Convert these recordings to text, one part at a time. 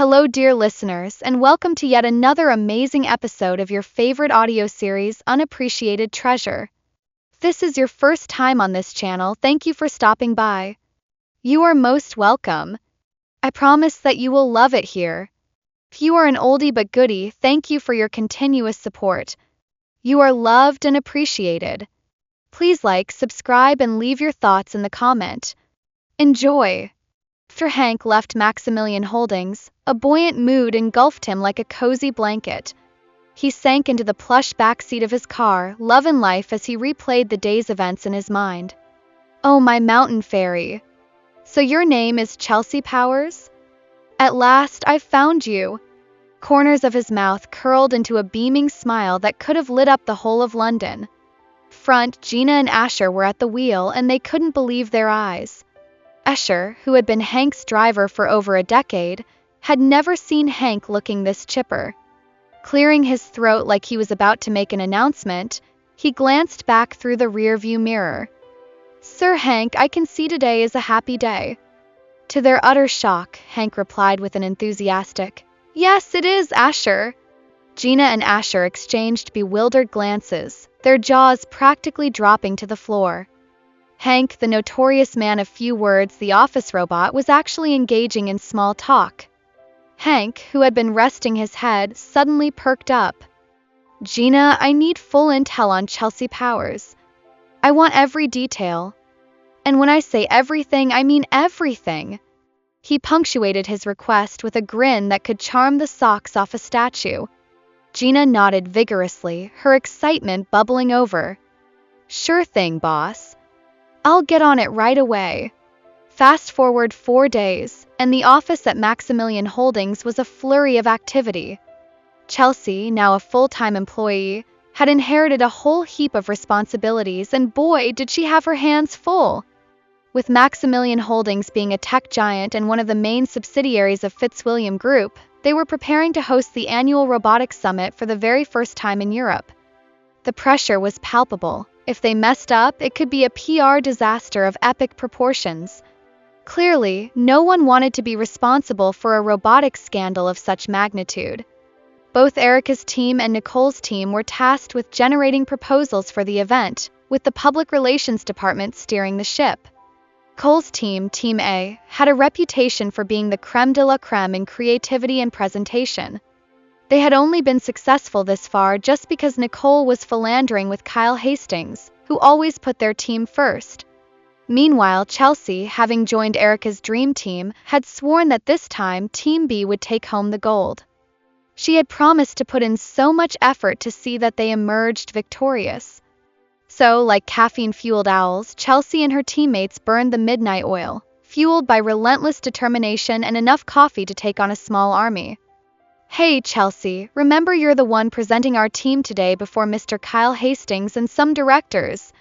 Hello, dear listeners, and welcome to yet another amazing episode of your favorite audio series, Unappreciated Treasure. If this is your first time on this channel, thank you for stopping by. You are most welcome. I promise that you will love it here. If you are an oldie but goodie, thank you for your continuous support. You are loved and appreciated. Please like, subscribe, and leave your thoughts in the comment. Enjoy! After Hank left Maximilian Holdings, a buoyant mood engulfed him like a cozy blanket. He sank into the plush backseat of his car, loving life as he replayed the day's events in his mind. Oh, my mountain fairy. So your name is Chelsea Powers? At last, I've found you. Corners of his mouth curled into a beaming smile that could have lit up the whole of London. Front, Gina and Asher were at the wheel, and they couldn't believe their eyes. Asher, who had been Hank's driver for over a decade, had never seen Hank looking this chipper. Clearing his throat like he was about to make an announcement, he glanced back through the rearview mirror. "Sir Hank, I can see today is a happy day." To their utter shock, Hank replied with an enthusiastic, "Yes, it is, Asher." Gina and Asher exchanged bewildered glances, their jaws practically dropping to the floor. Hank, the notorious man of few words, the office robot, was actually engaging in small talk. Hank, who had been resting his head, suddenly perked up. "Gina, I need full intel on Chelsea Powers. I want every detail. And when I say everything, I mean everything." He punctuated his request with a grin that could charm the socks off a statue. Gina nodded vigorously, her excitement bubbling over. "Sure thing, boss. I'll get on it right away." Fast forward 4 days, and the office at Maximilian Holdings was a flurry of activity. Chelsea, now a full-time employee, had inherited a whole heap of responsibilities, and boy, did she have her hands full. With Maximilian Holdings being a tech giant and one of the main subsidiaries of Fitzwilliam Group, they were preparing to host the annual robotics summit for the very first time in Europe. The pressure was palpable. If they messed up, it could be a PR disaster of epic proportions. Clearly, no one wanted to be responsible for a robotics scandal of such magnitude. Both Erica's team and Nicole's team were tasked with generating proposals for the event, with the public relations department steering the ship. Nicole's team, Team A, had a reputation for being the creme de la creme in creativity and presentation. They had only been successful this far just because Nicole was philandering with Kyle Hastings, who always put their team first. Meanwhile, Chelsea, having joined Erica's dream team, had sworn that this time Team B would take home the gold. She had promised to put in so much effort to see that they emerged victorious. So, like caffeine-fueled owls, Chelsea and her teammates burned the midnight oil, fueled by relentless determination and enough coffee to take on a small army. "Hey, Chelsea, remember you're the one presenting our team today before Mr. Kyle Hastings and some directors.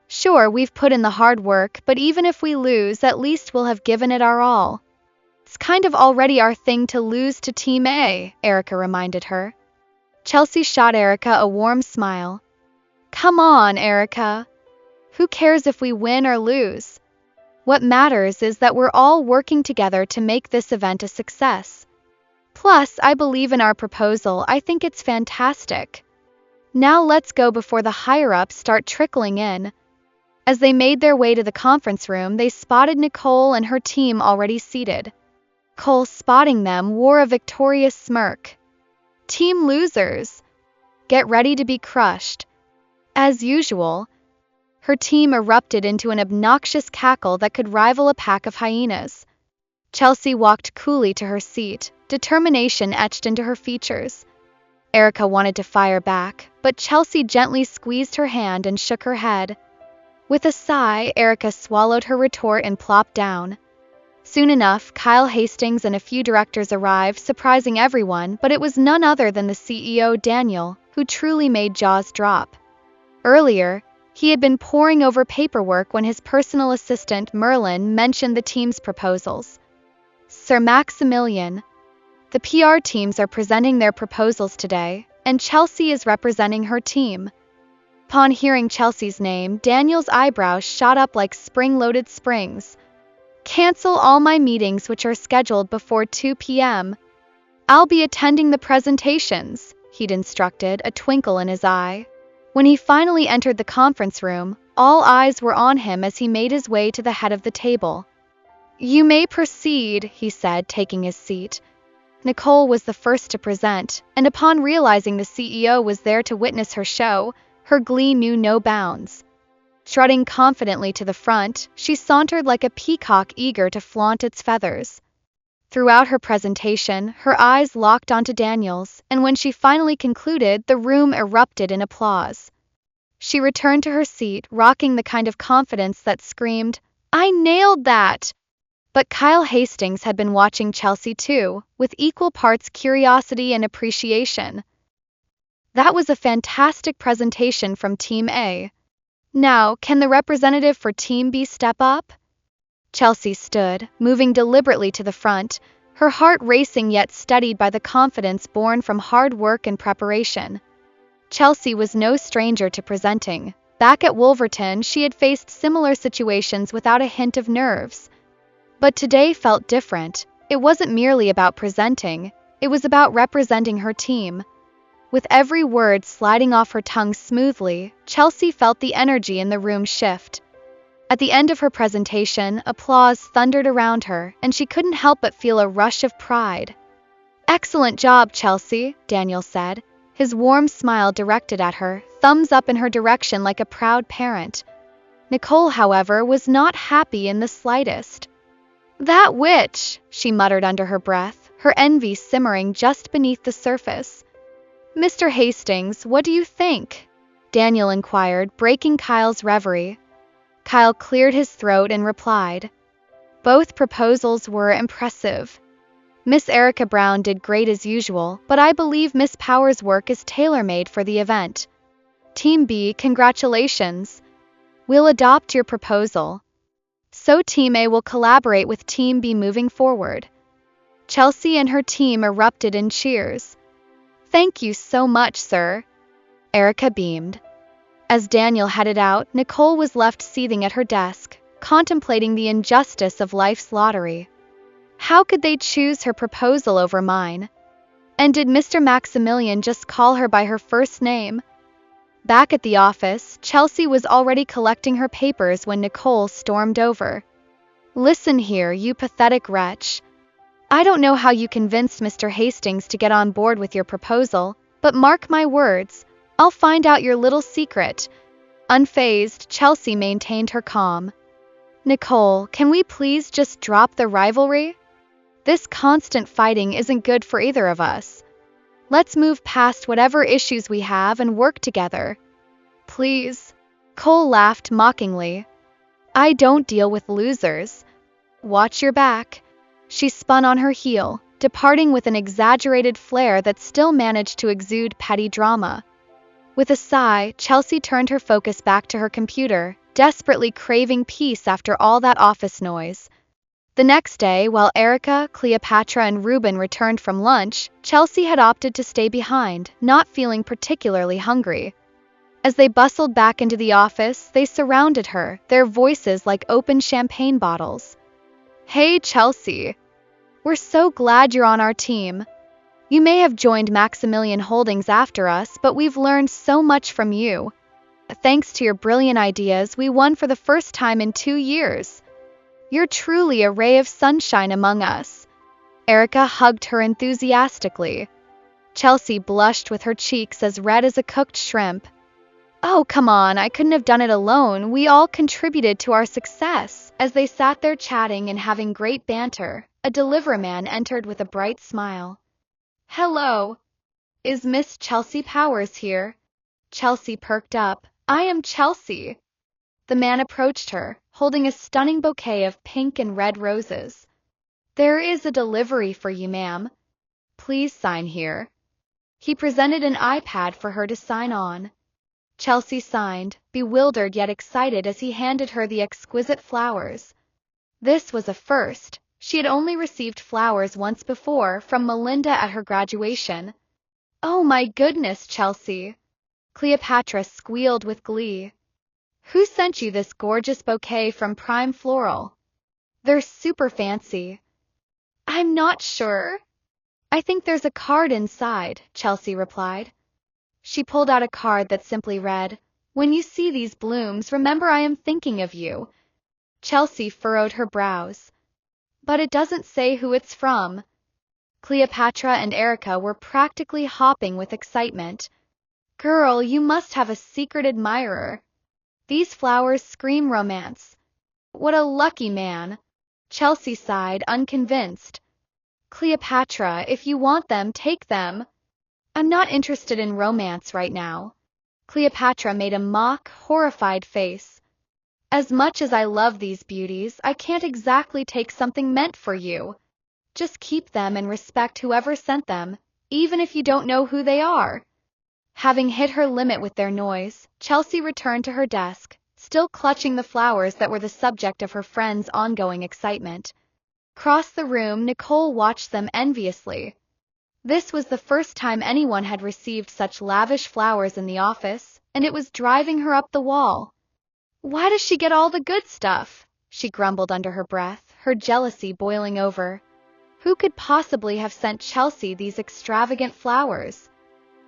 Sure, we've put in the hard work, but even if we lose, at least we'll have given it our all. It's kind of already our thing to lose to Team A," Erica reminded her. Chelsea shot Erica a warm smile. "Come on, Erica. Who cares if we win or lose? What matters is that we're all working together to make this event a success. Plus, I believe in our proposal. I think it's fantastic. Now let's go before the higher-ups start trickling in." As they made their way to the conference room, they spotted Nicole and her team already seated. Nicole, spotting them, wore a victorious smirk. "Team losers, get ready to be crushed." As usual, her team erupted into an obnoxious cackle that could rival a pack of hyenas. Chelsea walked coolly to her seat, determination etched into her features. Erica wanted to fire back, but Chelsea gently squeezed her hand and shook her head. With a sigh, Erica swallowed her retort and plopped down. Soon enough, Kyle Hastings and a few directors arrived, surprising everyone, but it was none other than the CEO, Daniel, who truly made jaws drop. Earlier, he had been poring over paperwork when his personal assistant, Merlin, mentioned the team's proposals. "Sir Maximilian, the PR teams are presenting their proposals today, and Chelsea is representing her team." Upon hearing Chelsea's name, Daniel's eyebrows shot up like spring-loaded springs. "Cancel all my meetings which are scheduled before 2 p.m. I'll be attending the presentations, he'd instructed, a twinkle in his eye. When he finally entered the conference room, all eyes were on him as he made his way to the head of the table. You may proceed, he said, taking his seat. Nicole was the first to present, and upon realizing the CEO was there to witness her show, her glee knew no bounds. Strutting confidently to the front, she sauntered like a peacock eager to flaunt its feathers. Throughout her presentation, her eyes locked onto Daniel's, and when she finally concluded, the room erupted in applause. She returned to her seat, rocking the kind of confidence that screamed, I nailed that! But Kyle Hastings had been watching Chelsea too, with equal parts curiosity and appreciation. That was a fantastic presentation from Team A. Now, can the representative for Team B step up? Chelsea stood, moving deliberately to the front, her heart racing yet steadied by the confidence born from hard work and preparation. Chelsea was no stranger to presenting. Back at Wolverton, she had faced similar situations without a hint of nerves. But today felt different. It wasn't merely about presenting, it was about representing her team. With every word sliding off her tongue smoothly, Chelsea felt the energy in the room shift. At the end of her presentation, applause thundered around her, and she couldn't help but feel a rush of pride. Excellent job, Chelsea, Daniel said, his warm smile directed at her, thumbs up in her direction like a proud parent. Nicole, however, was not happy in the slightest. That witch, she muttered under her breath, her envy simmering just beneath the surface. Mr. Hastings, what do you think? Daniel inquired, breaking Kyle's reverie. Kyle cleared his throat and replied. Both proposals were impressive. Miss Erica Brown did great as usual, but I believe Miss Power's work is tailor-made for the event. Team B, congratulations. We'll adopt your proposal. So Team A will collaborate with Team B moving forward. Chelsea and her team erupted in cheers. Thank you so much, sir. Erica beamed. As Daniel headed out, Nicole was left seething at her desk, contemplating the injustice of life's lottery. How could they choose her proposal over mine? And did Mr. Maximilian just call her by her first name? Back at the office, Chelsea was already collecting her papers when Nicole stormed over. Listen here, you pathetic wretch. I don't know how you convinced Mr. Hastings to get on board with your proposal, but mark my words, I'll find out your little secret. Unfazed, Chelsea maintained her calm. Nicole, can we please just drop the rivalry? This constant fighting isn't good for either of us. Let's move past whatever issues we have and work together. Please. Cole laughed mockingly. I don't deal with losers. Watch your back. She spun on her heel, departing with an exaggerated flair that still managed to exude petty drama. With a sigh, Chelsea turned her focus back to her computer, desperately craving peace after all that office noise. The next day, while Erica, Cleopatra, and Reuben returned from lunch, Chelsea had opted to stay behind, not feeling particularly hungry. As they bustled back into the office, they surrounded her, their voices like open champagne bottles. Hey, Chelsea. We're so glad you're on our team. You may have joined Maximilian Holdings after us, but we've learned so much from you. Thanks to your brilliant ideas, we won for the first time in 2 years. You're truly a ray of sunshine among us. Erica hugged her enthusiastically. Chelsea blushed with her cheeks as red as a cooked shrimp. Oh, come on, I couldn't have done it alone. We all contributed to our success. As they sat there chatting and having great banter, a deliveryman entered with a bright smile. Hello. Is Miss Chelsea Powers here? Chelsea perked up. I am Chelsea. The man approached her, holding a stunning bouquet of pink and red roses. There is a delivery for you, ma'am. Please sign here. He presented an iPad for her to sign on. Chelsea signed, bewildered yet excited as he handed her the exquisite flowers. This was a first. She had only received flowers once before, from Melinda at her graduation. Oh my goodness, Chelsea! Cleopatra squealed with glee. Who sent you this gorgeous bouquet from Prime Floral? They're super fancy. I'm not sure. I think there's a card inside, Chelsea replied. She pulled out a card that simply read, "When you see these blooms, remember I am thinking of you." Chelsea furrowed her brows. But it doesn't say who it's from. Cleopatra and Erica were practically hopping with excitement. Girl, you must have a secret admirer. These flowers scream romance. What a lucky man. Chelsea sighed, unconvinced. Cleopatra, if you want them, take them. I'm not interested in romance right now. Cleopatra made a mock, horrified face. As much as I love these beauties, I can't exactly take something meant for you. Just keep them and respect whoever sent them, even if you don't know who they are. Having hit her limit with their noise, Chelsea returned to her desk, still clutching the flowers that were the subject of her friend's ongoing excitement. Across the room, Nicole watched them enviously. This was the first time anyone had received such lavish flowers in the office, and it was driving her up the wall. Why does she get all the good stuff? She grumbled under her breath, her jealousy boiling over. Who could possibly have sent Chelsea these extravagant flowers?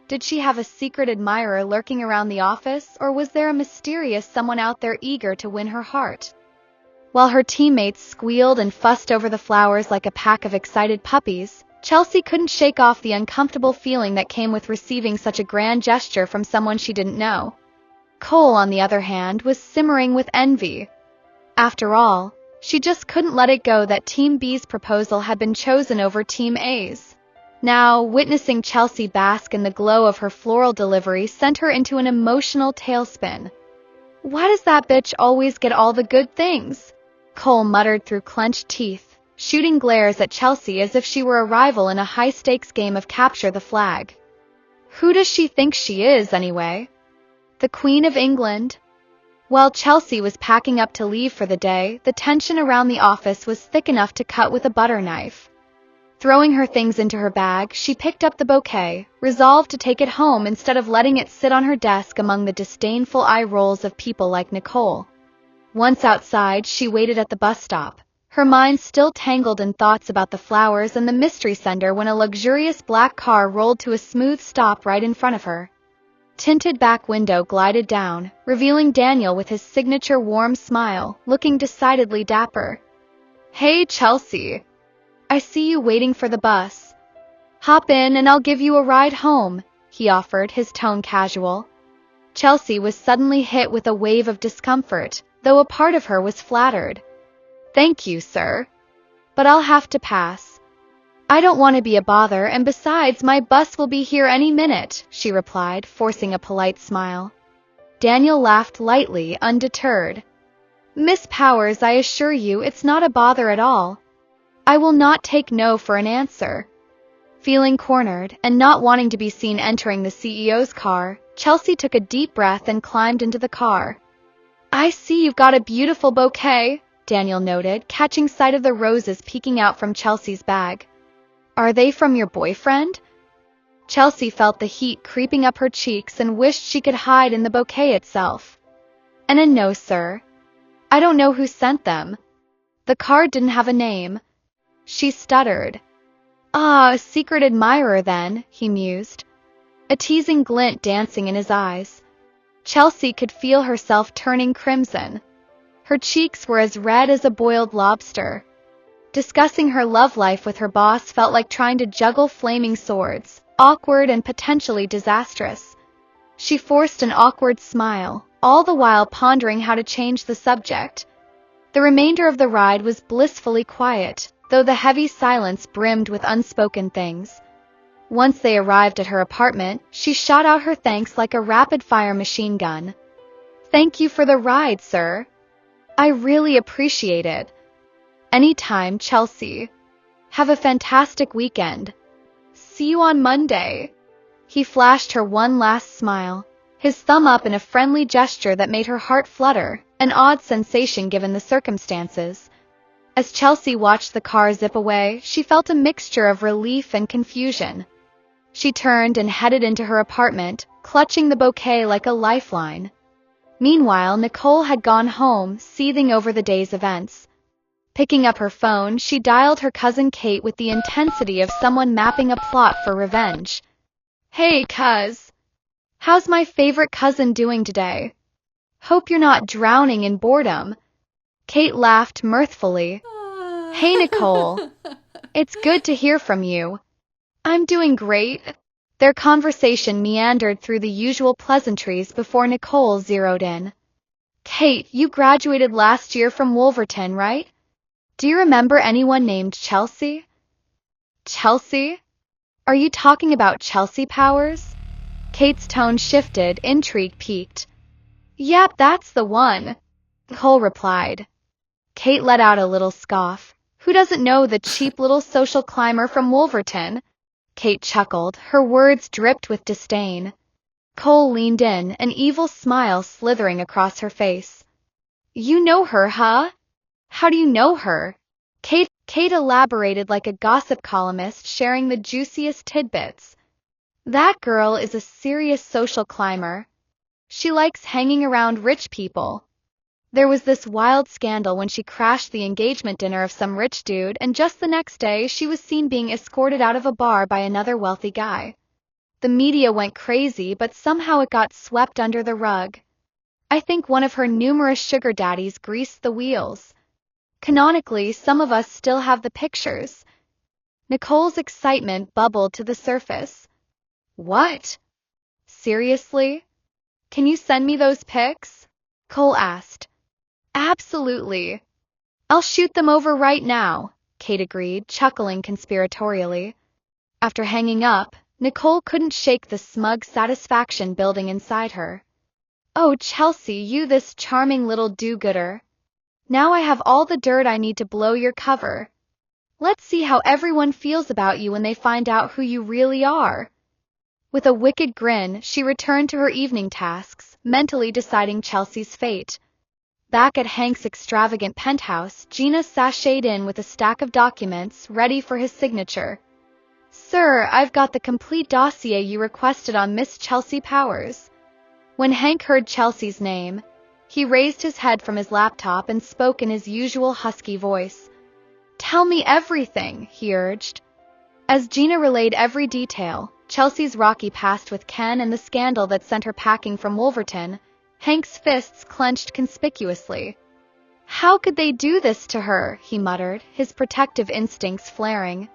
Did she have a secret admirer lurking around the office, or was there a mysterious someone out there eager to win her heart? While her teammates squealed and fussed over the flowers like a pack of excited puppies, Chelsea couldn't shake off the uncomfortable feeling that came with receiving such a grand gesture from someone she didn't know. Cole, on the other hand, was simmering with envy. After all, she just couldn't let it go that Team B's proposal had been chosen over Team A's. Now, witnessing Chelsea bask in the glow of her floral delivery sent her into an emotional tailspin. Why does that bitch always get all the good things? Cole muttered through clenched teeth, shooting glares at Chelsea as if she were a rival in a high-stakes game of capture the flag. Who does she think she is, anyway? The Queen of England? While Chelsea was packing up to leave for the day, the tension around the office was thick enough to cut with a butter knife. Throwing her things into her bag, she picked up the bouquet, resolved to take it home instead of letting it sit on her desk among the disdainful eye rolls of people like Nicole. Once outside, she waited at the bus stop, her mind still tangled in thoughts about the flowers and the mystery sender when a luxurious black car rolled to a smooth stop right in front of her. Tinted back window glided down, revealing Daniel with his signature warm smile, looking decidedly dapper. Hey, Chelsea. I see you waiting for the bus. Hop in and I'll give you a ride home, he offered, his tone casual. Chelsea was suddenly hit with a wave of discomfort, though a part of her was flattered. Thank you, sir. But I'll have to pass. I don't want to be a bother, and besides, my bus will be here any minute, she replied, forcing a polite smile. Daniel laughed lightly, undeterred. Miss Powers, I assure you it's not a bother at all. I will not take no for an answer. Feeling cornered, and not wanting to be seen entering the CEO's car, Chelsea took a deep breath and climbed into the car. I see you've got a beautiful bouquet, Daniel noted, catching sight of the roses peeking out from Chelsea's bag. Are they from your boyfriend? Chelsea felt the heat creeping up her cheeks and wished she could hide in the bouquet itself. And a no, sir. I don't know who sent them. The card didn't have a name. She stuttered. Ah, a secret admirer then, he mused, a teasing glint dancing in his eyes. Chelsea could feel herself turning crimson. Her cheeks were as red as a boiled lobster. Discussing her love life with her boss felt like trying to juggle flaming swords, awkward and potentially disastrous. She forced an awkward smile, all the while pondering how to change the subject. The remainder of the ride was blissfully quiet, though the heavy silence brimmed with unspoken things. Once they arrived at her apartment, she shot out her thanks like a rapid-fire machine gun. Thank you for the ride, sir. I really appreciate it. Anytime, Chelsea. Have a fantastic weekend. See you on Monday. He flashed her one last smile, his thumb up in a friendly gesture that made her heart flutter, an odd sensation given the circumstances. As Chelsea watched the car zip away, she felt a mixture of relief and confusion. She turned and headed into her apartment, clutching the bouquet like a lifeline. Meanwhile, Nicole had gone home, seething over the day's events. Picking up her phone, she dialed her cousin Kate with the intensity of someone mapping a plot for revenge. "Hey, cuz. How's my favorite cousin doing today? Hope you're not drowning in boredom." Kate laughed mirthfully. "Hey, Nicole. It's good to hear from you." "I'm doing great." Their conversation meandered through the usual pleasantries before Nicole zeroed in. "Kate, you graduated last year from Wolverton, right? Do you remember anyone named Chelsea?" "Chelsea? Are you talking about Chelsea Powers?" Kate's tone shifted, intrigue peaked. "Yep, that's the one," Nicole replied. Kate let out a little scoff. "Who doesn't know the cheap little social climber from Wolverton?" Kate chuckled, her words dripped with disdain. Cole leaned in, an evil smile slithering across her face. "You know her, huh? How do you know her?" Kate elaborated like a gossip columnist sharing the juiciest tidbits. "That girl is a serious social climber. She likes hanging around rich people. There was this wild scandal when she crashed the engagement dinner of some rich dude, and just the next day she was seen being escorted out of a bar by another wealthy guy. The media went crazy, but somehow it got swept under the rug. I think one of her numerous sugar daddies greased the wheels. Canonically, some of us still have the pictures." Nicole's excitement bubbled to the surface. "What? Seriously? Can you send me those pics?" Cole asked. "Absolutely. I'll shoot them over right now," Kate agreed, chuckling conspiratorially. After hanging up, Nicole couldn't shake the smug satisfaction building inside her. "Oh, Chelsea, you this charming little do-gooder. Now I have all the dirt I need to blow your cover. Let's see how everyone feels about you when they find out who you really are." With a wicked grin, she returned to her evening tasks, mentally deciding Chelsea's fate. Back at Hank's extravagant penthouse, Gina sashayed in with a stack of documents, ready for his signature. "Sir, I've got the complete dossier you requested on Miss Chelsea Powers." When Hank heard Chelsea's name, he raised his head from his laptop and spoke in his usual husky voice. "Tell me everything," he urged. As Gina relayed every detail, Chelsea's rocky past with Ken and the scandal that sent her packing from Wolverton, Hank's fists clenched conspicuously. "How could they do this to her?" he muttered, his protective instincts flaring.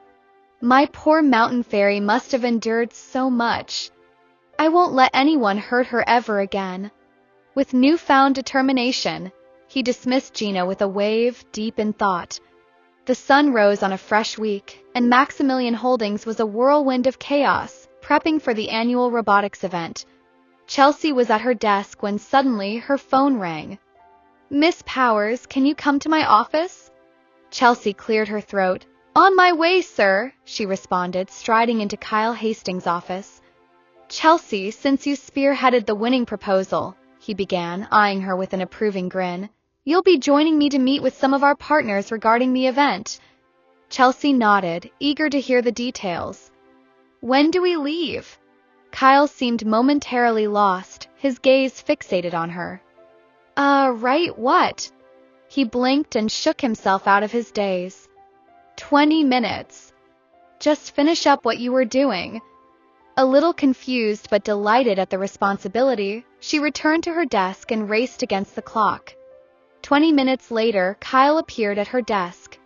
"My poor mountain fairy must have endured so much. I won't let anyone hurt her ever again." With newfound determination, he dismissed Gina with a wave, deep in thought. The sun rose on a fresh week, and Maximilian Holdings was a whirlwind of chaos, prepping for the annual robotics event. Chelsea was at her desk when suddenly her phone rang. "Miss Powers, can you come to my office?" Chelsea cleared her throat. "On my way, sir," she responded, striding into Kyle Hastings' office. "Chelsea, since you spearheaded the winning proposal," he began, eyeing her with an approving grin, "you'll be joining me to meet with some of our partners regarding the event." Chelsea nodded, eager to hear the details. "When do we leave?" Kyle seemed momentarily lost, his gaze fixated on her. Right, what?" He blinked and shook himself out of his daze. 20 minutes. Just finish up what you were doing." A little confused but delighted at the responsibility, she returned to her desk and raced against the clock. 20 minutes later, Kyle appeared at her desk.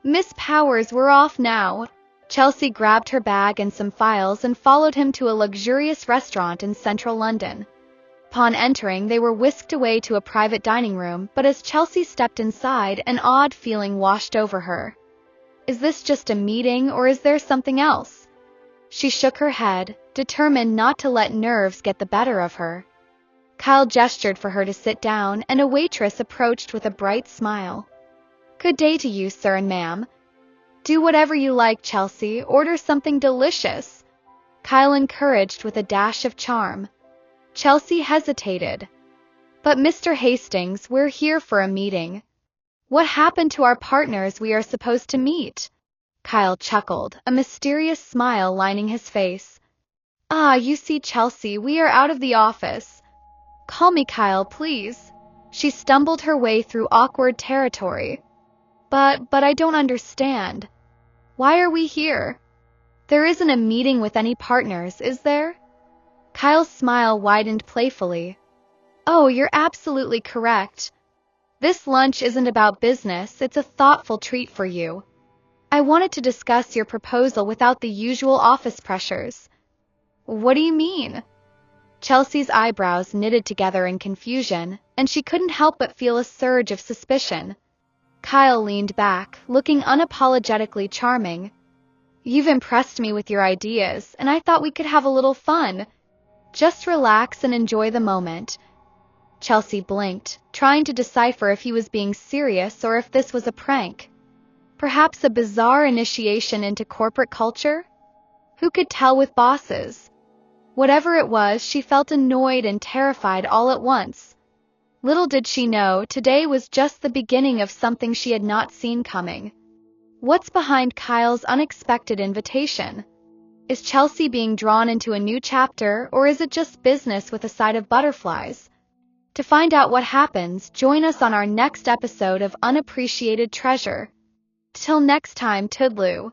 "Miss Powers, we're off now." Chelsea grabbed her bag and some files and followed him to a luxurious restaurant in central London. Upon entering, they were whisked away to a private dining room, but as Chelsea stepped inside, an odd feeling washed over her. Is this just a meeting, or is there something else? She shook her head, determined not to let nerves get the better of her. Kyle gestured for her to sit down, and a waitress approached with a bright smile. "Good day to you, sir and ma'am. Do whatever you like, Chelsea. Order something delicious," Kyle encouraged with a dash of charm. Chelsea hesitated. "But Mr. Hastings, we're here for a meeting. What happened to our partners we are supposed to meet?" Kyle chuckled, a mysterious smile lining his face. You see, Chelsea, we are out of the office." "Call me Kyle, please." She stumbled her way through awkward territory. But I don't understand. Why are we here? There isn't a meeting with any partners, is there? Kyle's smile widened playfully. Oh, you're absolutely correct. This lunch isn't about business, it's a thoughtful treat for you. I wanted to discuss your proposal without the usual office pressures. What do you mean? Chelsea's eyebrows knitted together in confusion, and she couldn't help but feel a surge of suspicion. Kyle leaned back, looking unapologetically charming. You've impressed me with your ideas, and I thought we could have a little fun. Just relax and enjoy the moment. Chelsea blinked, trying to decipher if he was being serious or if this was a prank. Perhaps a bizarre initiation into corporate culture? Who could tell with bosses? Whatever it was, she felt annoyed and terrified all at once. Little did she know, today was just the beginning of something she had not seen coming. What's behind Kyle's unexpected invitation? Is Chelsea being drawn into a new chapter, or is it just business with a side of butterflies? To find out what happens, join us on our next episode of Unappreciated Treasure. Till next time, Toodloo.